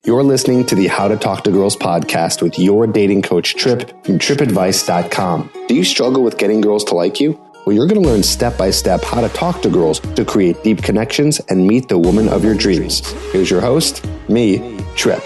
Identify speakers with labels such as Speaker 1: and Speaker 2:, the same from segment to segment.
Speaker 1: You're listening to the How to Talk to Girls podcast with your dating coach, Tripp, from trippadvice.com. Do you struggle with getting girls to like you? Well, you're going to learn step-by-step how to talk to girls to create deep connections and meet the woman of your dreams. Here's your host, me, Tripp.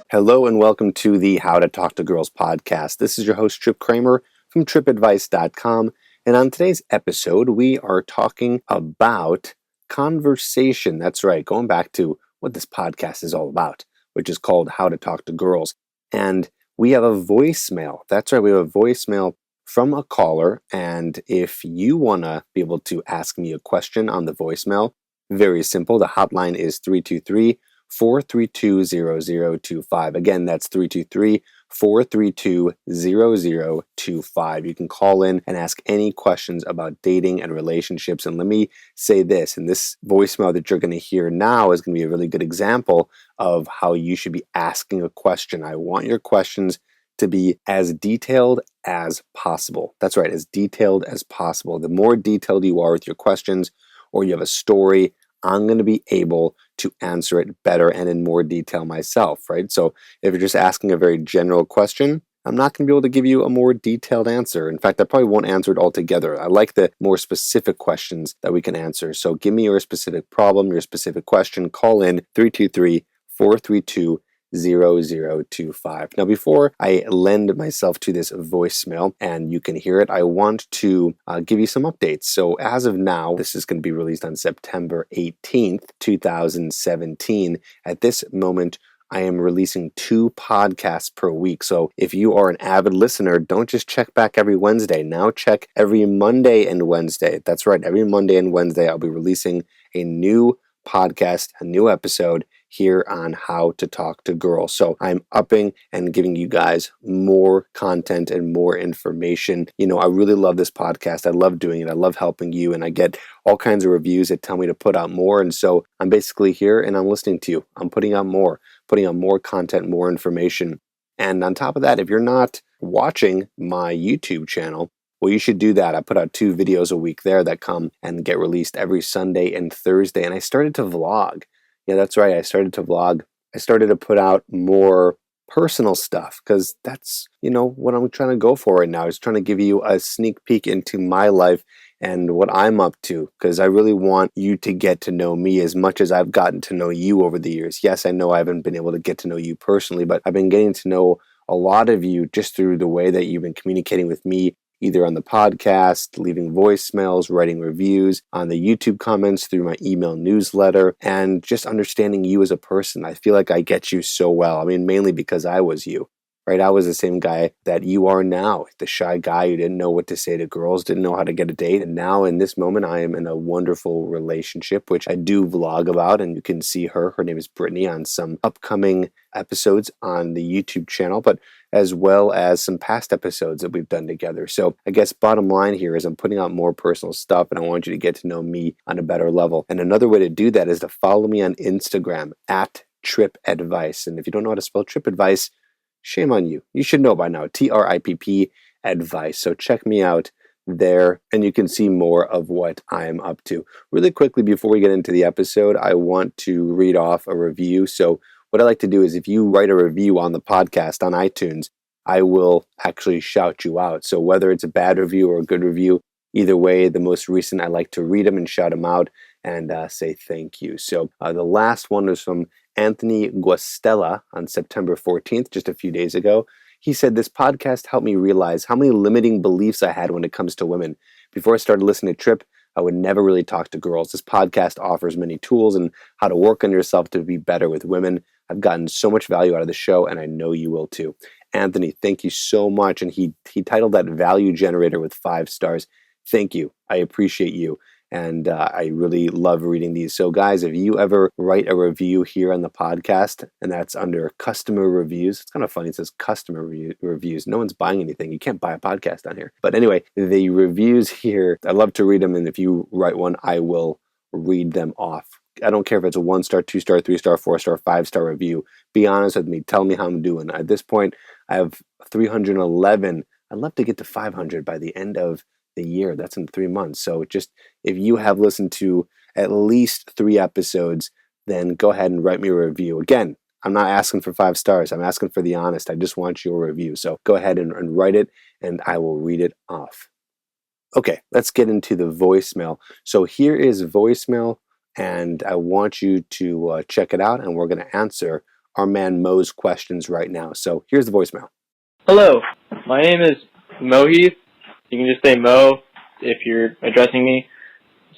Speaker 1: Hello and welcome to the How to Talk to Girls podcast. This is your host, Tripp Kramer, from trippadvice.com, and on today's episode, we are talking about conversation. That's right, going back to what this podcast is all about, which is called How to Talk to Girls. And we have a voicemail. That's right, we have a voicemail from a caller, and if you want to be able to ask me a question on the voicemail, very simple. The hotline is 323-432-0025. Again, that's 323-432-0025. You can call in and ask any questions about dating and relationships. And let me say this, and this voicemail that you're going to hear now is going to be a really good example of how you should be asking a question. I want your questions to be as detailed as possible. That's right, as detailed as possible. The more detailed you are with your questions, or you have a story, I'm going to be able to answer it better and in more detail myself, right? So if you're just asking a very general question, I'm not going to be able to give you a more detailed answer. In fact, I probably won't answer it altogether. I like the more specific questions that we can answer. So give me your specific problem, your specific question. Call in 323-432-0025. Now, before I lend myself to this voicemail and you can hear it, I want to give you some updates. So as of now, this is going to be released on September 18th, 2017. At this moment, I am releasing 2 podcasts per week. So if you are an avid listener, don't just check back every Wednesday. Now check every Monday and Wednesday. That's right, every Monday and Wednesday, I'll be releasing a new podcast, a new episode here on How to Talk to Girls. So I'm upping and giving you guys more content and more information. You know, I really love this podcast. I love doing it. I love helping you, and I get all kinds of reviews that tell me to put out more. And so I'm basically here and I'm listening to you. I'm putting out more content, more information. And on top of that, if you're not watching my YouTube channel, well, you should do that. I put out 2 videos a week there that come and get released every Sunday and Thursday. And I started to vlog. Yeah, that's right. I started to vlog. I started to put out more personal stuff because that's, what I'm trying to go for right now is trying to give you a sneak peek into my life and what I'm up to, because I really want you to get to know me as much as I've gotten to know you over the years. Yes, I know I haven't been able to get to know you personally, but I've been getting to know a lot of you just through the way that you've been communicating with me, either on the podcast, leaving voicemails, writing reviews, on the YouTube comments, through my email newsletter, and just understanding you as a person. I feel like I get you so well. I mean, mainly because I was you, right? I was the same guy that you are now, the shy guy who didn't know what to say to girls, didn't know how to get a date. And now in this moment, I am in a wonderful relationship, which I do vlog about, and you can see her. Her name is Brittany on some upcoming episodes on the YouTube channel, but as well as some past episodes that we've done together. So I guess bottom line here is I'm putting out more personal stuff, and I want you to get to know me on a better level. And another way to do that is to follow me on Instagram at Tripp Advice. And if you don't know how to spell Tripp Advice, shame on you. You should know by now, TRIPP Advice. So check me out there, and you can see more of what I am up to. Really quickly, before we get into the episode, I want to read off a review. So what I like to do is if you write a review on the podcast on iTunes, I will actually shout you out. So whether it's a bad review or a good review, either way, the most recent, I like to read them and shout them out and say thank you. So the last one was from Anthony Guastella on September 14th, just a few days ago. He said, "This podcast helped me realize how many limiting beliefs I had when it comes to women. Before I started listening to Tripp, I would never really talk to girls. This podcast offers many tools and how to work on yourself to be better with women. I've gotten so much value out of the show, and I know you will too." Anthony, thank you so much. And he titled that Value Generator with 5 stars. Thank you. I appreciate you. And I really love reading these. So guys, if you ever write a review here on the podcast, and that's under customer reviews, it's kind of funny. It says customer reviews. No one's buying anything. You can't buy a podcast on here. But anyway, the reviews here, I love to read them. And if you write one, I will read them off. I don't care if it's a 1-star, 2-star, 3-star, 4-star, 5-star review. Be honest with me. Tell me how I'm doing. At this point, I have 311 I'd love to get to 500 by the end of the year. That's in 3 months. So just if you have listened to at least 3 episodes, then go ahead and write me a review. Again, I'm not asking for 5 stars. I'm asking for the honest. I just want your review. So go ahead and write it, and I will read it off. Okay, let's get into the voicemail. So here is voicemail, and I want you to check it out, and we're going to answer our man Mo's questions right now. So here's the voicemail.
Speaker 2: Hello, my name is Heath. You can just say Mo if you're addressing me.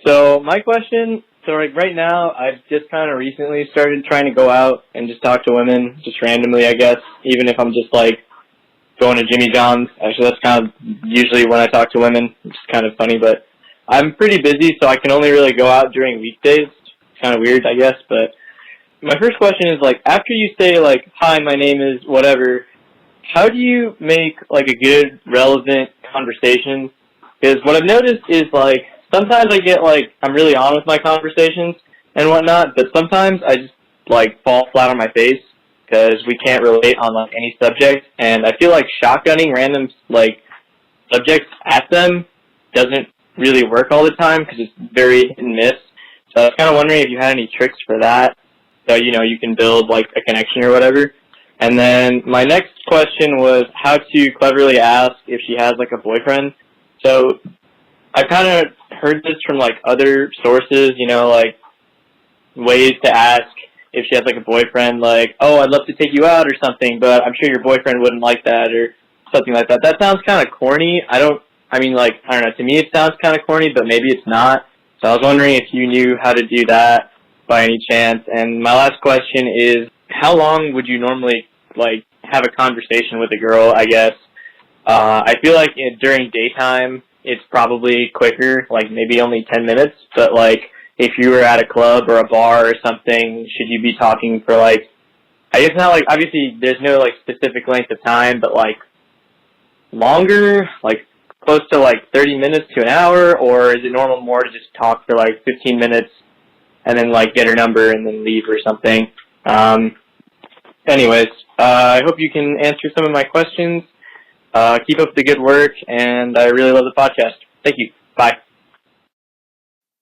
Speaker 2: So my question, right now, I've just kind of recently started trying to go out and just talk to women, just randomly, I guess, even if I'm just like going to Jimmy John's. Actually, that's kind of usually when I talk to women. It's kind of funny, but I'm pretty busy, so I can only really go out during weekdays. It's kind of weird, I guess, but my first question is, like, after you say, like, hi, my name is whatever, how do you make, like, a good, relevant conversation? Because what I've noticed is, like, sometimes I get, like, I'm really on with my conversations and whatnot, but sometimes I just, like, fall flat on my face because we can't relate on, like, any subject, and I feel like shotgunning random, like, subjects at them doesn't really work all the time because it's very hit and miss. So I was kind of wondering if you had any tricks for that, so, you know, you can build, like, a connection or whatever. And then my next question was how to cleverly ask if she has, like, a boyfriend. So I kind of heard this from, like, other sources, you know, like, ways to ask if she has, like, a boyfriend, like, oh, I'd love to take you out or something, but I'm sure your boyfriend wouldn't like that or something like that. That sounds kind of corny. I don't know. To me it sounds kind of corny, but maybe it's not. So I was wondering if you knew how to do that by any chance. And my last question is, how long would you normally, like, have a conversation with a girl, I guess? I feel like during daytime, it's probably quicker, like maybe only 10 minutes. But, like, if you were at a club or a bar or something, should you be talking for, like, I guess not, like, obviously there's no, like, specific length of time, but, like, longer, like, close to, like, 30 minutes to an hour? Or is it normal more to just talk for, like, 15 minutes and then, like, get her number and then leave or something? Anyways, I hope you can answer some of my questions. Keep up the good work, and I really love the podcast. Thank you. Bye.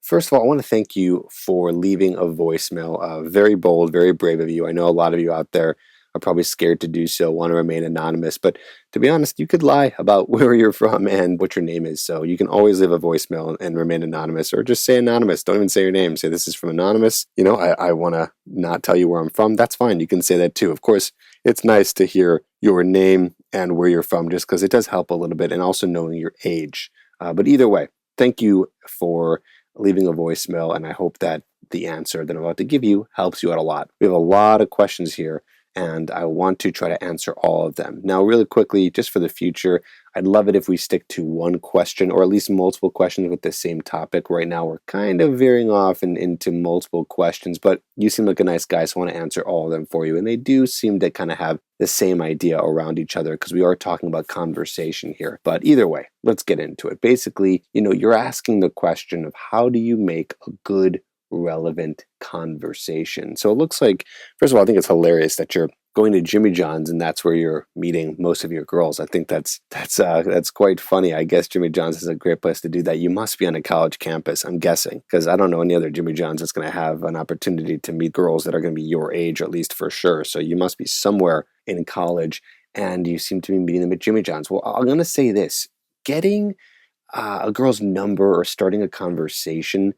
Speaker 1: First of all, I want to thank you for leaving a voicemail. Very bold, very brave of you. I know a lot of you out there are probably scared to do so, want to remain anonymous. But to be honest, you could lie about where you're from and what your name is. So you can always leave a voicemail and remain anonymous, or just say anonymous. Don't even say your name. Say this is from anonymous. You know, I want to not tell you where I'm from. That's fine. You can say that too. Of course, it's nice to hear your name and where you're from, just because it does help a little bit, and also knowing your age. But either way, thank you for leaving a voicemail, and I hope that the answer that I'm about to give you helps you out a lot. We have a lot of questions here, and I want to try to answer all of them. Now, really quickly, just for the future, I'd love it if we stick to one question, or at least multiple questions with the same topic. Right now, we're kind of veering off into multiple questions, but you seem like a nice guy, so I want to answer all of them for you. And they do seem to kind of have the same idea around each other, because we are talking about conversation here. But either way, let's get into it. Basically, you know, you're asking the question of how do you make a good, relevant conversation. So it looks like, first of all, I think it's hilarious that you're going to Jimmy John's and that's where you're meeting most of your girls. I think that's quite funny. I guess Jimmy John's is a great place to do that. You must be on a college campus, I'm guessing, because I don't know any other Jimmy John's that's going to have an opportunity to meet girls that are going to be your age, at least for sure. So you must be somewhere in college, and you seem to be meeting them at Jimmy John's. Well, I'm going to say this: getting a girl's number or starting a conversation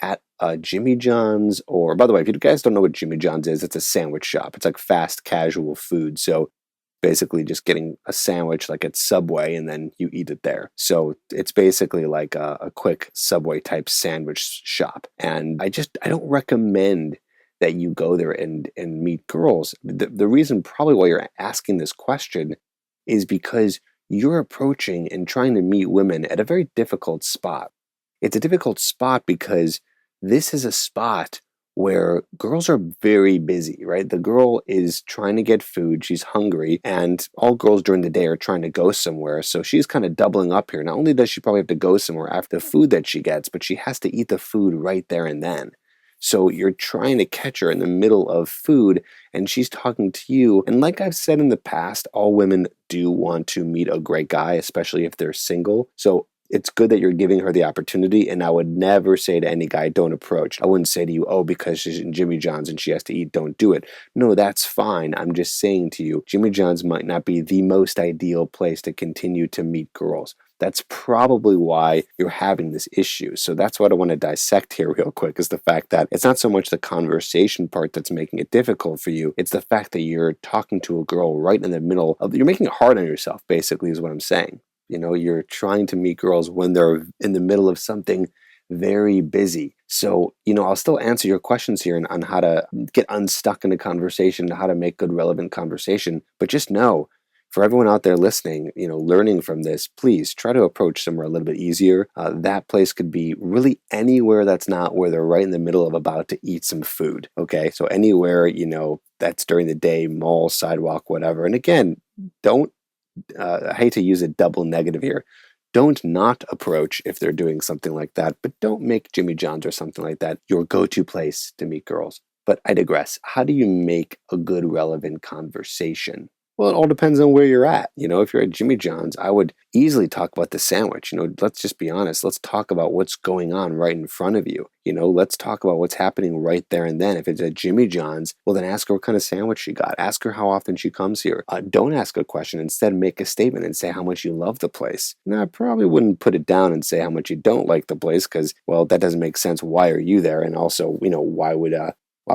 Speaker 1: at Jimmy John's, or by the way, if you guys don't know what Jimmy John's is, it's a sandwich shop. It's like fast casual food. So basically just getting a sandwich like at Subway and then you eat it there. So it's basically like a quick Subway type sandwich shop. And I don't recommend that you go there and meet girls. The reason probably why you're asking this question is because you're approaching and trying to meet women at a very difficult spot. It's a difficult spot because this is a spot where girls are very busy, right? The girl is trying to get food, she's hungry, and all girls during the day are trying to go somewhere. So she's kind of doubling up here. Not only does she probably have to go somewhere after the food that she gets, but she has to eat the food right there and then. So you're trying to catch her in the middle of food and she's talking to you. And like I've said in the past, all women do want to meet a great guy, especially if they're single. So it's good that you're giving her the opportunity. And I would never say to any guy, don't approach. I wouldn't say to you, oh, because she's in Jimmy John's and she has to eat, don't do it. No, that's fine. I'm just saying to you, Jimmy John's might not be the most ideal place to continue to meet girls. That's probably why you're having this issue. So that's what I want to dissect here real quick, is the fact that it's not so much the conversation part that's making it difficult for you. It's the fact that you're talking to a girl right in the middle of, you're making it hard on yourself, basically, is what I'm saying. You know, you're trying to meet girls when they're in the middle of something very busy. So, I'll still answer your questions here on how to get unstuck in a conversation, how to make good, relevant conversation. But just know, for everyone out there listening, learning from this, please try to approach somewhere a little bit easier. That place could be really anywhere that's not where they're right in the middle of about to eat some food. Okay, so anywhere, that's during the day, mall, sidewalk, whatever. And again, don't, I hate to use a double negative here. Don't not approach if they're doing something like that, but don't make Jimmy John's or something like that your go-to place to meet girls. But I digress. How do you make a good, relevant conversation? Well, it all depends on where you're at. If you're at Jimmy John's, I would easily talk about the sandwich. Let's just be honest. Let's talk about what's going on right in front of you. Let's talk about what's happening right there and then. If it's at Jimmy John's, well, then ask her what kind of sandwich she got. Ask her how often she comes here. Don't ask a question. Instead, make a statement and say how much you love the place. Now, I probably wouldn't put it down and say how much you don't like the place because, well, that doesn't make sense. Why are you there? And also, why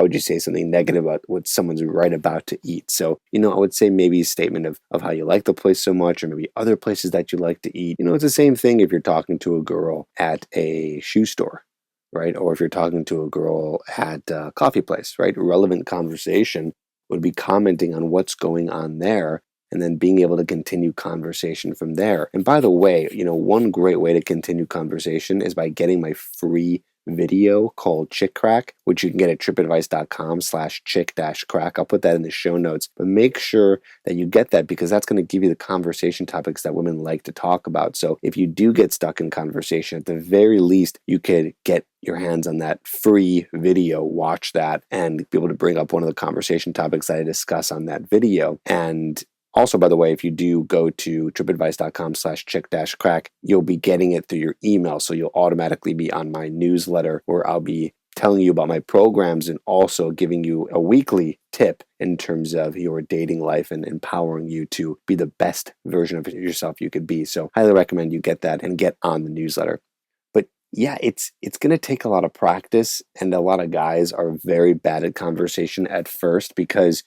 Speaker 1: would you say something negative about what someone's right about to eat? So, I would say maybe a statement of how you like the place so much, or maybe other places that you like to eat. It's the same thing if you're talking to a girl at a shoe store, right? Or if you're talking to a girl at a coffee place, right? Relevant conversation would be commenting on what's going on there and then being able to continue conversation from there. And by the way, one great way to continue conversation is by getting my free video called Chick Crack, which you can get at trippadvice.com/chick-crack. I'll put that in the show notes. But make sure that you get that because that's going to give you the conversation topics that women like to talk about. So if you do get stuck in conversation, at the very least, you could get your hands on that free video, watch that, and be able to bring up one of the conversation topics that I discuss on that video. And also, by the way, if you do go to trippadvice.com/chick-crack, you'll be getting it through your email. So you'll automatically be on my newsletter where I'll be telling you about my programs and also giving you a weekly tip in terms of your dating life and empowering you to be the best version of yourself you could be. So highly recommend you get that and get on the newsletter. But yeah, it's going to take a lot of practice, and a lot of guys are very bad at conversation at first because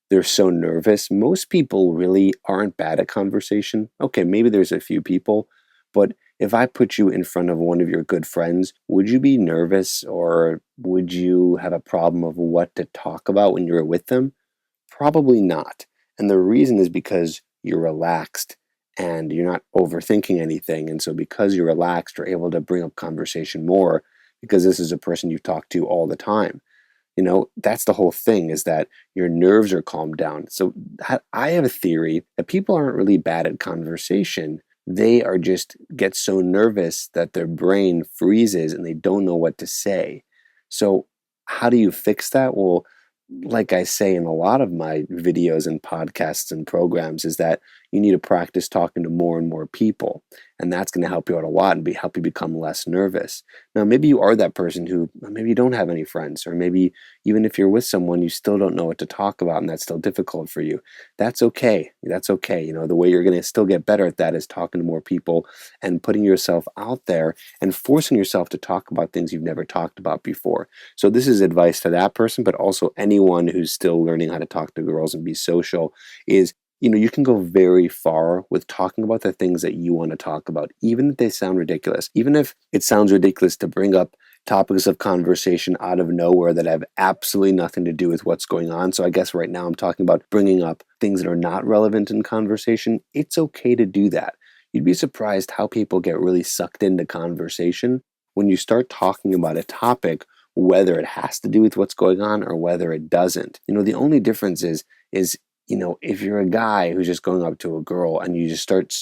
Speaker 1: they're so nervous. Most people really aren't bad at conversation. Okay, maybe there's a few people, but if I put you in front of one of your good friends, would you be nervous or would you have a problem of what to talk about when you're with them? Probably not. And the reason is because you're relaxed and you're not overthinking anything. And so because you're relaxed, you're able to bring up conversation more because this is a person you talk to all the time. That's the whole thing, is that your nerves are calmed down. So I have a theory that people aren't really bad at conversation. They are just get so nervous that their brain freezes and they don't know what to say. So how do you fix that? Well, like I say in a lot of my videos and podcasts and programs, is that you need to practice talking to more and more people. And that's going to help you out a lot and help you become less nervous. Now, maybe you are that person who maybe you don't have any friends, or maybe even if you're with someone, you still don't know what to talk about and that's still difficult for you. That's okay. That's okay. The way you're going to still get better at that is talking to more people and putting yourself out there and forcing yourself to talk about things you've never talked about before. So this is advice to that person, but also anyone who's still learning how to talk to girls and be social is, you can go very far with talking about the things that you want to talk about, even if they sound ridiculous. Even if it sounds ridiculous to bring up topics of conversation out of nowhere that have absolutely nothing to do with what's going on. So I guess right now I'm talking about bringing up things that are not relevant in conversation. It's okay to do that. You'd be surprised how people get really sucked into conversation when you start talking about a topic, whether it has to do with what's going on or whether it doesn't. The only difference is if you're a guy who's just going up to a girl and you just start,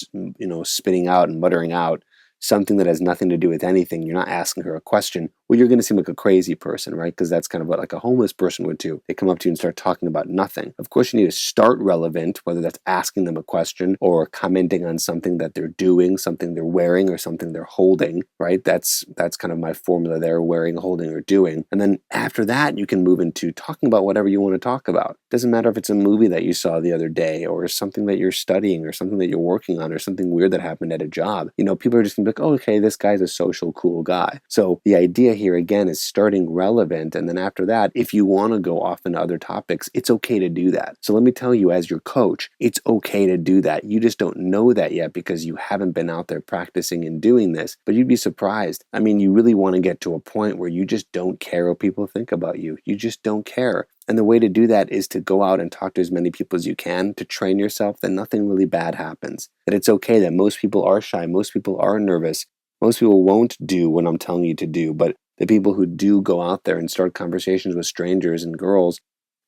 Speaker 1: spitting out and muttering out something that has nothing to do with anything, you're not asking her a question, well, you're going to seem like a crazy person, right? Because that's kind of what like a homeless person would do. They come up to you and start talking about nothing. Of course, you need to start relevant, whether that's asking them a question or commenting on something that they're doing, something they're wearing, or something they're holding, right? That's kind of my formula there, wearing, holding, or doing. And then after that, you can move into talking about whatever you want to talk about. Doesn't matter if it's a movie that you saw the other day, or something that you're studying, or something that you're working on, or something weird that happened at a job. People are just gonna be like, oh, okay, this guy's a social, cool guy. So the idea here again is starting relevant, and then after that, if you want to go off into other topics, it's okay to do that. So let me tell you, as your coach, it's okay to do that. You just don't know that yet because you haven't been out there practicing and doing this, but you'd be surprised. I mean, you really want to get to a point where you just don't care what people think about you. You just don't care. And the way to do that is to go out and talk to as many people as you can, to train yourself that nothing really bad happens. That it's okay, that most people are shy, most people are nervous, most people won't do what I'm telling you to do, but the people who do go out there and start conversations with strangers and girls,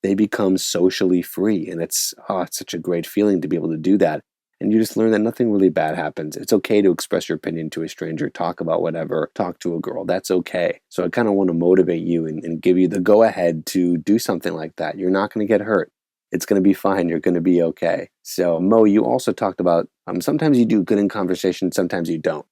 Speaker 1: they become socially free. And it's such a great feeling to be able to do that. And you just learn that nothing really bad happens. It's okay to express your opinion to a stranger, talk about whatever, talk to a girl. That's okay. So I kind of want to motivate you and give you the go ahead to do something like that. You're not going to get hurt. It's going to be fine. You're going to be okay. So Mo, you also talked about sometimes you do good in conversation, sometimes you don't.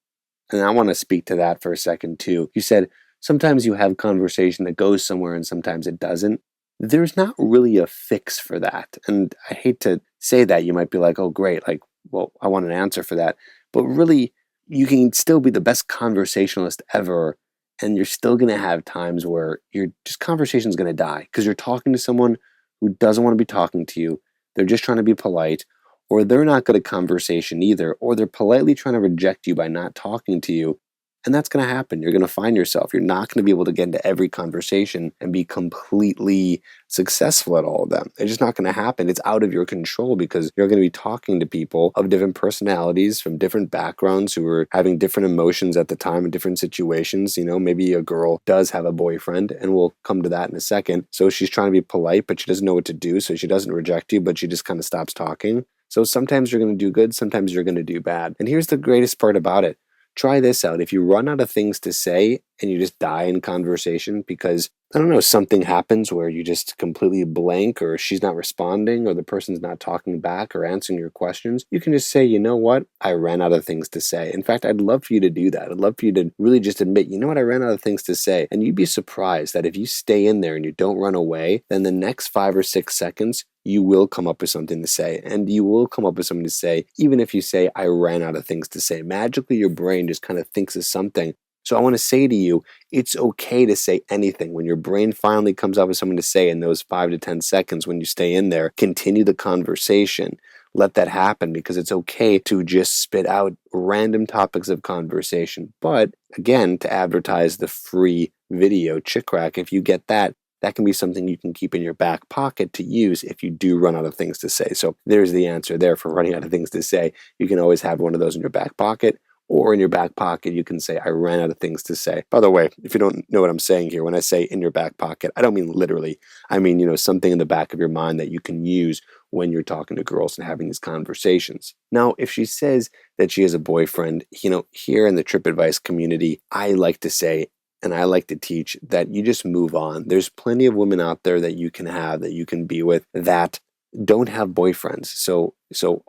Speaker 1: And I want to speak to that for a second too. You said sometimes you have conversation that goes somewhere and sometimes it doesn't. There's not really a fix for that. And I hate to say that. You might be like, oh, great. Like, well, I want an answer for that. But really, you can still be the best conversationalist ever. And you're still going to have times where your just conversation's going to die because you're talking to someone who doesn't want to be talking to you. They're just trying to be polite, or they're not good at conversation either, or they're politely trying to reject you by not talking to you. And that's going to happen. You're going to find yourself. You're not going to be able to get into every conversation and be completely successful at all of them. It's just not going to happen. It's out of your control because you're going to be talking to people of different personalities from different backgrounds who are having different emotions at the time in different situations. Maybe a girl does have a boyfriend, and we'll come to that in a second. So she's trying to be polite, but she doesn't know what to do. So she doesn't reject you, but she just kind of stops talking. So sometimes you're going to do good, sometimes you're going to do bad. And here's the greatest part about it. Try this out. If you run out of things to say and you just die in conversation because, I don't know, something happens where you just completely blank, or she's not responding, or the person's not talking back or answering your questions, you can just say, you know what? I ran out of things to say. In fact, I'd love for you to do that. I'd love for you to really just admit, you know what? I ran out of things to say. And you'd be surprised that if you stay in there and you don't run away, then the next 5 or 6 seconds, you will come up with something to say. And you will come up with something to say, even if you say, I ran out of things to say. Magically, your brain just kind of thinks of something. So I want to say to you, it's okay to say anything. When your brain finally comes up with something to say in those 5 to 10 seconds, when you stay in there, continue the conversation. Let that happen, because it's okay to just spit out random topics of conversation. But again, to advertise the free video Chick Rack, if you get that, that can be something you can keep in your back pocket to use if you do run out of things to say. So there's the answer there for running out of things to say. You can always have one of those in your back pocket, or in your back pocket, you can say, I ran out of things to say. By the way, if you don't know what I'm saying here, when I say in your back pocket, I don't mean literally. I mean, something in the back of your mind that you can use when you're talking to girls and having these conversations. Now, if she says that she has a boyfriend, here in the Tripp Advice community, I like to say, and I like to teach, that you just move on. There's plenty of women out there that you can have, that you can be with, that don't have boyfriends. So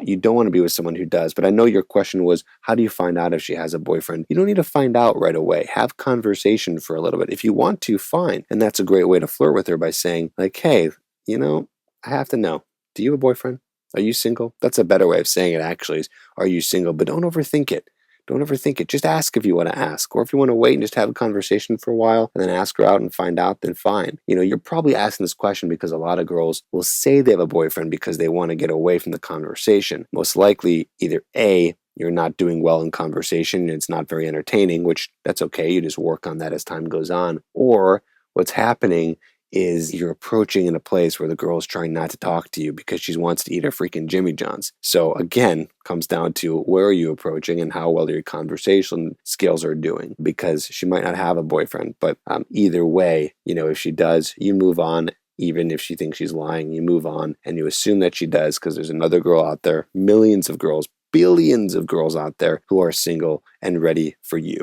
Speaker 1: you don't want to be with someone who does. But I know your question was, how do you find out if she has a boyfriend? You don't need to find out right away. Have conversation for a little bit. If you want to, fine. And that's a great way to flirt with her, by saying, like, hey, I have to know. Do you have a boyfriend? Are you single? That's a better way of saying it, actually, is, are you single? But don't overthink it. Don't overthink it. Just ask if you want to ask. Or if you want to wait and just have a conversation for a while and then ask her out and find out, then fine. You're probably asking this question because a lot of girls will say they have a boyfriend because they want to get away from the conversation. Most likely, either A, you're not doing well in conversation and it's not very entertaining, which that's okay. You just work on that as time goes on. Or what's happening is you're approaching in a place where the girl's trying not to talk to you because she wants to eat her freaking Jimmy John's. So again, comes down to where are you approaching and how well your conversation skills are doing, because she might not have a boyfriend. But either way, if she does, you move on. Even if she thinks she's lying, you move on and you assume that she does, because there's another girl out there, millions of girls, billions of girls out there who are single and ready for you.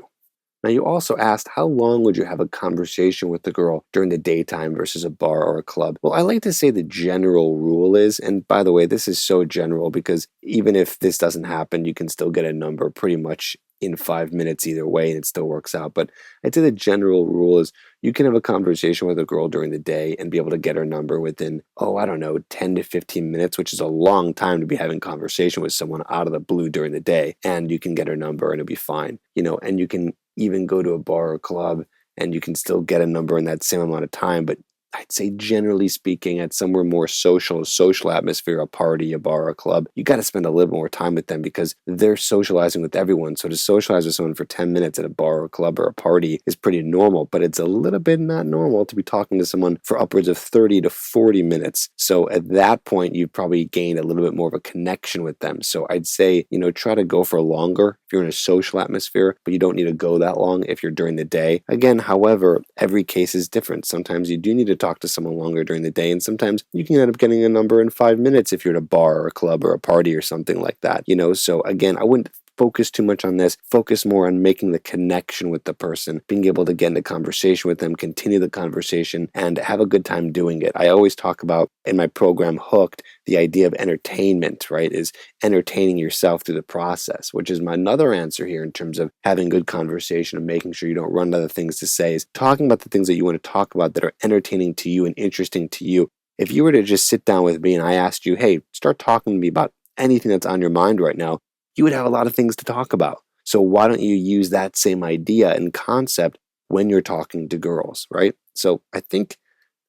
Speaker 1: Now, you also asked, how long would you have a conversation with the girl during the daytime versus a bar or a club? Well, I like to say the general rule is, and by the way, this is so general because even if this doesn't happen, you can still get a number pretty much in 5 minutes either way, and it still works out. But I'd say the general rule is you can have a conversation with a girl during the day and be able to get her number within, I don't know, 10 to 15 minutes, which is a long time to be having conversation with someone out of the blue during the day. And you can get her number and it'll be fine, and you can even go to a bar or club and you can still get a number in that same amount of time. But I'd say generally speaking, at somewhere more social atmosphere, a party, a bar, a club, you got to spend a little more time with them because they're socializing with everyone. So to socialize with someone for 10 minutes at a bar or a club or a party is pretty normal, but it's a little bit not normal to be talking to someone for upwards of 30 to 40 minutes. So at that point, you've probably gained a little bit more of a connection with them. So I'd say, try to go for longer if you're in a social atmosphere, but you don't need to go that long if you're during the day. Again, however, every case is different. Sometimes you do need to talk to someone longer during the day, and sometimes you can end up getting a number in 5 minutes if you're at a bar or a club or a party or something like that. So again, I wouldn't focus too much on this. Focus more on making the connection with the person, being able to get into conversation with them, continue the conversation, and have a good time doing it. I always talk about in my program Hooked, the idea of entertainment, right? Is entertaining yourself through the process, which is my another answer here in terms of having good conversation and making sure you don't run out of things to say, is talking about the things that you want to talk about that are entertaining to you and interesting to you. If you were to just sit down with me and I asked you, hey, start talking to me about anything that's on your mind right now, you would have a lot of things to talk about. So why don't you use that same idea and concept when you're talking to girls, right? So I think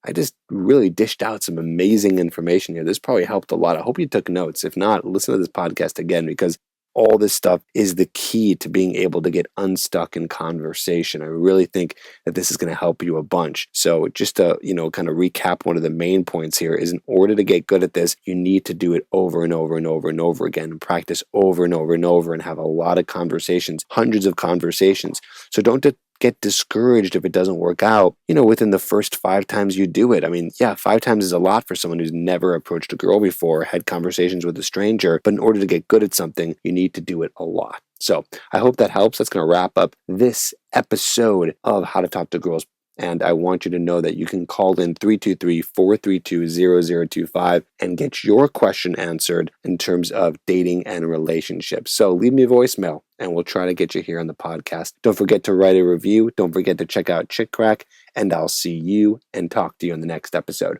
Speaker 1: I just really dished out some amazing information here. This probably helped a lot. I hope you took notes. If not, listen to this podcast again because all this stuff is the key to being able to get unstuck in conversation. I really think that this is going to help you a bunch. So just to, kind of recap, one of the main points here is in order to get good at this, you need to do it over and over and over and over again and practice over and over and over and have a lot of conversations, hundreds of conversations. So don't get discouraged if it doesn't work out, within the first 5 times you do it. I mean, 5 times is a lot for someone who's never approached a girl before, had conversations with a stranger, but in order to get good at something, you need to do it a lot. So I hope that helps. That's going to wrap up this episode of How to Talk to Girls. And I want you to know that you can call in 323-432-0025 and get your question answered in terms of dating and relationships. So leave me a voicemail and we'll try to get you here on the podcast. Don't forget to write a review. Don't forget to check out Chick Crack, and I'll see you and talk to you in the next episode.